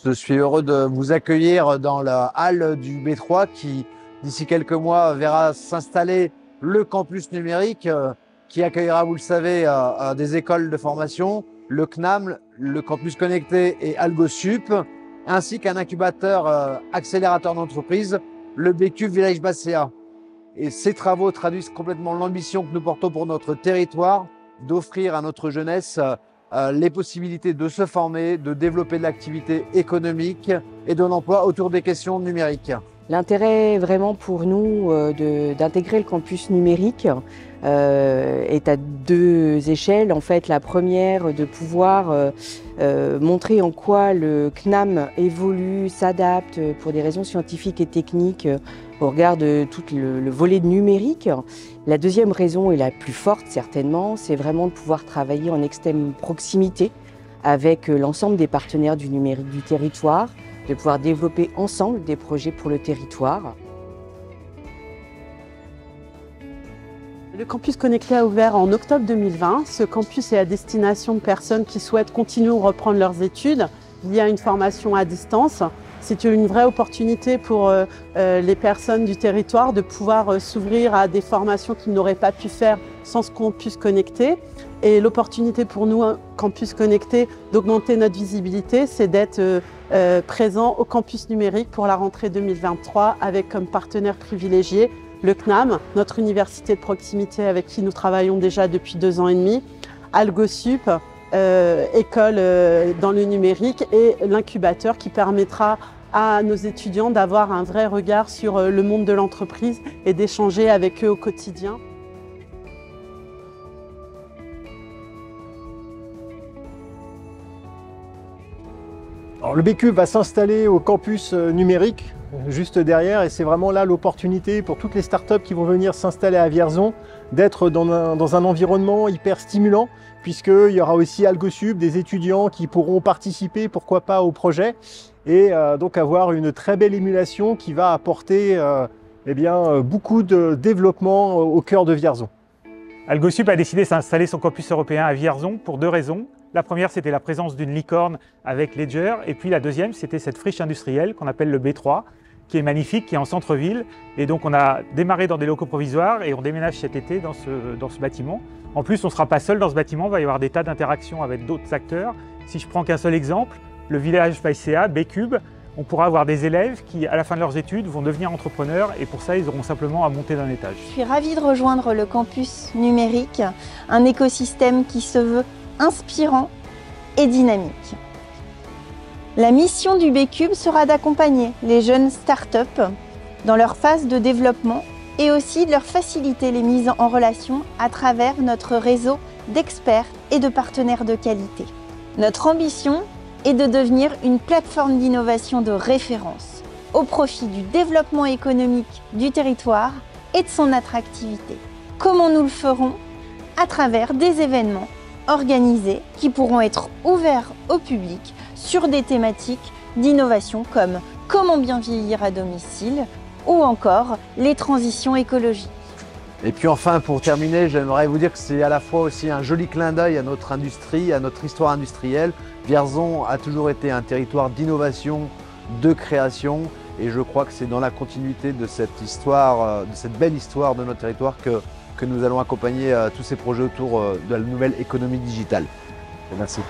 Je suis heureux de vous accueillir dans la halle du B3 qui, d'ici quelques mois, verra s'installer le campus numérique qui accueillera, vous le savez, des écoles de formation, le CNAM, le campus connecté et AlgoSup, ainsi qu'un incubateur accélérateur d'entreprise, le BQ Village Basséa. Et ces travaux traduisent complètement l'ambition que nous portons pour notre territoire d'offrir à notre jeunesse les possibilités de se former, de développer de l'activité économique et de l'emploi autour des questions numériques. L'intérêt vraiment pour nous d'intégrer le campus numérique est à deux échelles. En fait, la première, de pouvoir montrer en quoi le CNAM évolue, s'adapte pour des raisons scientifiques et techniques au regard de tout le volet numérique. La deuxième raison, et la plus forte certainement, c'est vraiment de pouvoir travailler en extrême proximité avec l'ensemble des partenaires du numérique du territoire, de pouvoir développer ensemble des projets pour le territoire. Le campus connecté a ouvert en octobre 2020. Ce campus est à destination de personnes qui souhaitent continuer ou reprendre leurs études via une formation à distance. C'est une vraie opportunité pour les personnes du territoire de pouvoir s'ouvrir à des formations qu'ils n'auraient pas pu faire sans ce campus connecté. Et l'opportunité pour nous, campus connecté, d'augmenter notre visibilité, c'est d'être présent au campus numérique pour la rentrée 2023 avec comme partenaire privilégié le CNAM, notre université de proximité avec qui nous travaillons déjà depuis 2 ans et demi, AlgoSup, école dans le numérique et l'incubateur qui permettra à nos étudiants d'avoir un vrai regard sur le monde de l'entreprise et d'échanger avec eux au quotidien. Alors, le BQ va s'installer au campus numérique, juste derrière, et c'est vraiment là l'opportunité pour toutes les startups qui vont venir s'installer à Vierzon d'être dans un environnement hyper stimulant, puisqu'il y aura aussi AlgoSup, des étudiants qui pourront participer, pourquoi pas, au projet, et donc avoir une très belle émulation qui va apporter beaucoup de développement au cœur de Vierzon. AlgoSup a décidé de s'installer son campus européen à Vierzon pour 2 raisons. La première, c'était la présence d'une licorne avec Ledger, et puis la deuxième, c'était cette friche industrielle qu'on appelle le B3, qui est magnifique, qui est en centre-ville. Et donc on a démarré dans des locaux provisoires et on déménage cet été dans ce bâtiment. En plus, on ne sera pas seul dans ce bâtiment, il va y avoir des tas d'interactions avec d'autres acteurs. Si je prends qu'un seul exemple, le village Basséa, B-Cube, on pourra avoir des élèves qui, à la fin de leurs études, vont devenir entrepreneurs et pour ça, ils auront simplement à monter d'un étage. Je suis ravie de rejoindre le campus numérique, un écosystème qui se veut inspirant et dynamique. La mission du B-Cube sera d'accompagner les jeunes startups dans leur phase de développement et aussi de leur faciliter les mises en relation à travers notre réseau d'experts et de partenaires de qualité. Notre ambition est de devenir une plateforme d'innovation de référence au profit du développement économique du territoire et de son attractivité. Comment nous le ferons? À travers des événements organisés qui pourront être ouverts au public sur des thématiques d'innovation comme comment bien vieillir à domicile ou encore les transitions écologiques. Et puis enfin, pour terminer, j'aimerais vous dire que c'est à la fois aussi un joli clin d'œil à notre industrie, à notre histoire industrielle. Vierzon a toujours été un territoire d'innovation, de création, et je crois que c'est dans la continuité de cette histoire, de cette belle histoire de notre territoire que nous allons accompagner tous ces projets autour de la nouvelle économie digitale. Merci.